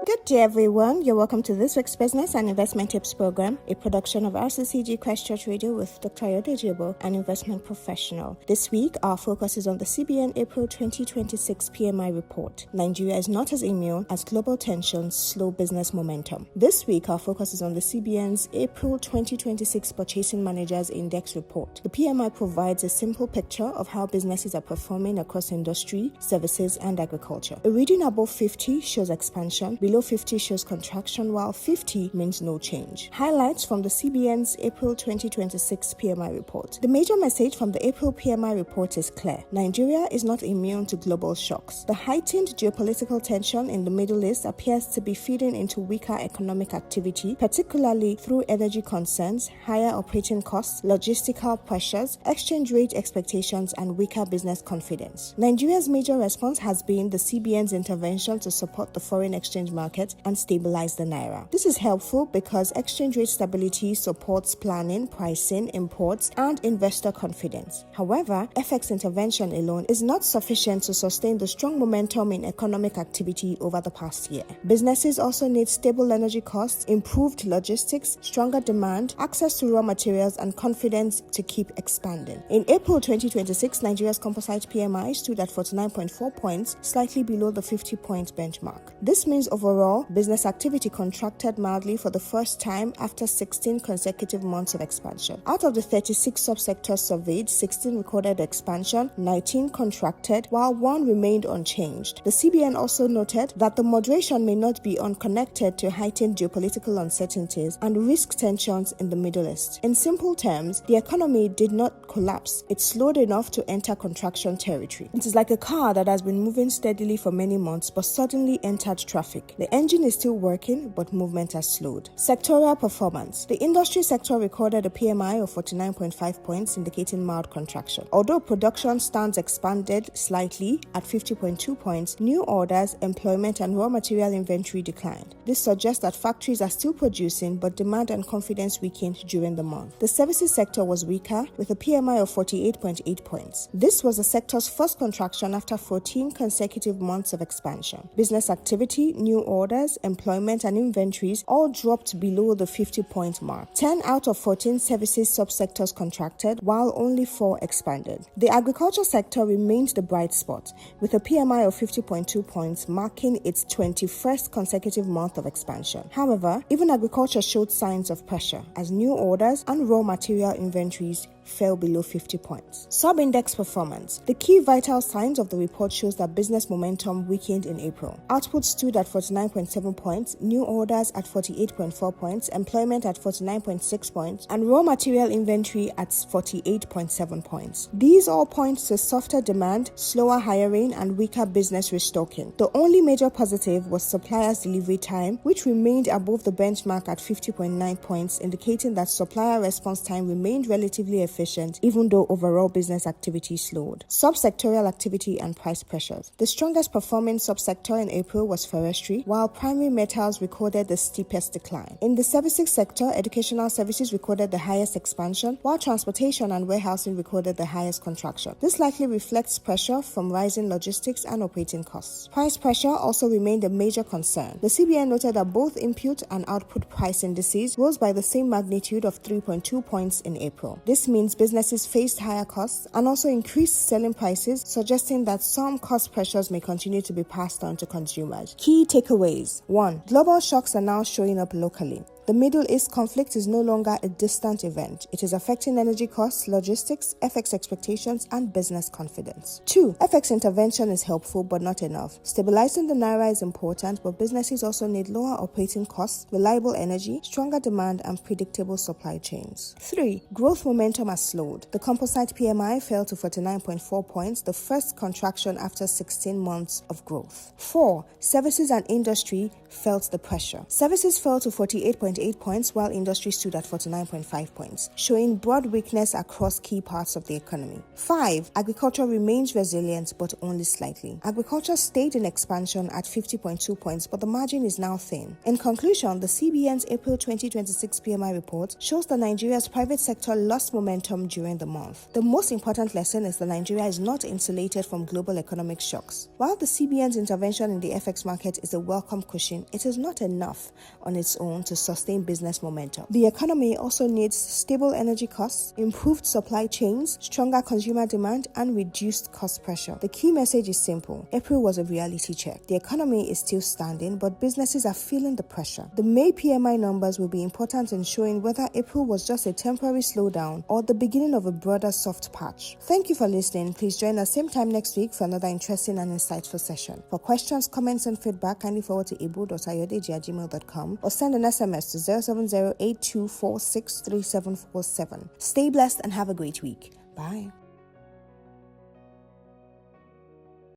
Good day, everyone. You're welcome to this week's Business and Investment Tips program, a production of RCCG Christ Church Radio with Dr. Ayodeji Ebo, an investment professional. This week, our focus is on the CBN April 2026 PMI report. Nigeria is not as immune as global tensions slow business momentum. This week, our focus is on the CBN's April 2026 Purchasing Managers Index report. The PMI provides a simple picture of how businesses are performing across industry, services, and agriculture. A reading above 50 shows expansion, below 50 shows contraction, while 50 means no change. Highlights from the CBN's April 2026 PMI report. The major message from the April PMI report is clear. Nigeria is not immune to global shocks. The heightened geopolitical tension in the Middle East appears to be feeding into weaker economic activity, particularly through energy concerns, higher operating costs, logistical pressures, exchange rate expectations, and weaker business confidence. Nigeria's major response has been the CBN's intervention to support the foreign exchange market and stabilize the naira. This is helpful because exchange rate stability supports planning, pricing, imports, and investor confidence. However, FX intervention alone is not sufficient to sustain the strong momentum in economic activity over the past year. Businesses also need stable energy costs, improved logistics, stronger demand, access to raw materials, and confidence to keep expanding. In April 2026, Nigeria's composite PMI stood at 49.4 points, slightly below the 50-point benchmark. This means overall, business activity contracted mildly for the first time after 16 consecutive months of expansion. Out of the 36 subsectors surveyed, 16 recorded expansion, 19 contracted, while 1 remained unchanged. The CBN also noted that the moderation may not be unconnected to heightened geopolitical uncertainties and risk tensions in the Middle East. In simple terms, the economy did not collapse. It slowed enough to enter contraction territory. It is like a car that has been moving steadily for many months but suddenly entered traffic. The engine is still working, but movement has slowed. Sectorial performance. The industry sector recorded a PMI of 49.5 points, indicating mild contraction. Although production stands expanded slightly at 50.2 points, new orders, employment, and raw material inventory declined. This suggests that factories are still producing, but demand and confidence weakened during the month. The services sector was weaker, with a PMI of 48.8 points. This was the sector's first contraction after 14 consecutive months of expansion. Business activity, new orders, employment, and inventories all dropped below the 50-point mark. 10 out of 14 services subsectors contracted, while only 4 expanded. The agriculture sector remained the bright spot, with a PMI of 50.2 points, marking its 21st consecutive month of expansion. However, even agriculture showed signs of pressure, as new orders and raw material inventories fell below 50 points. Sub-index performance. The key vital signs of the report shows that business momentum weakened in April. Output stood at 49.7 points, new orders at 48.4 points, employment at 49.6 points, and raw material inventory at 48.7 points. These all point to softer demand, slower hiring, and weaker business restocking. The only major positive was suppliers' delivery time, which remained above the benchmark at 50.9 points, indicating that supplier response time remained relatively efficient, even though overall business activity slowed. Subsectorial activity and price pressures. The strongest performing subsector in April was forestry, while primary metals recorded the steepest decline. In the services sector, educational services recorded the highest expansion, while transportation and warehousing recorded the highest contraction. This likely reflects pressure from rising logistics and operating costs. Price pressure also remained a major concern. The CBN noted that both input and output price indices rose by the same magnitude of 3.2 points in April. This means businesses faced higher costs and also increased selling prices, suggesting that some cost pressures may continue to be passed on to consumers. Key takeaways. 1. Global shocks are now showing up locally. The Middle East conflict is no longer a distant event. It is affecting energy costs, logistics, FX expectations, and business confidence. 2. FX intervention is helpful but not enough. Stabilizing the naira is important, but businesses also need lower operating costs, reliable energy, stronger demand, and predictable supply chains. 3. Growth momentum has slowed. The composite PMI fell to 49.4 points, the first contraction after 16 months of growth. 4. Services and industry felt the pressure. Services fell to 48.8 points, while industry stood at 49.5 points, showing broad weakness across key parts of the economy. 5. Agriculture remains resilient, but only slightly. Agriculture stayed in expansion at 50.2 points, but the margin is now thin. In conclusion, the CBN's April 2026 PMI report shows that Nigeria's private sector lost momentum during the month. The most important lesson is that Nigeria is not insulated from global economic shocks. While the CBN's intervention in the FX market is a welcome cushion, alone, it is not enough on its own to sustain business momentum. The economy also needs stable energy costs, improved supply chains, stronger consumer demand, and reduced cost pressure. The key message is simple. April was a reality check. The economy is still standing, but businesses are feeling the pressure. The May PMI numbers will be important in showing whether April was just a temporary slowdown or the beginning of a broader soft patch. Thank you for listening. Please join us same time next week for another interesting and insightful session. For questions, comments, and feedback, kindly forward to ebo.ayodeji@gmail.com or send an SMS to 07082463747. Stay blessed and have a great week. Bye.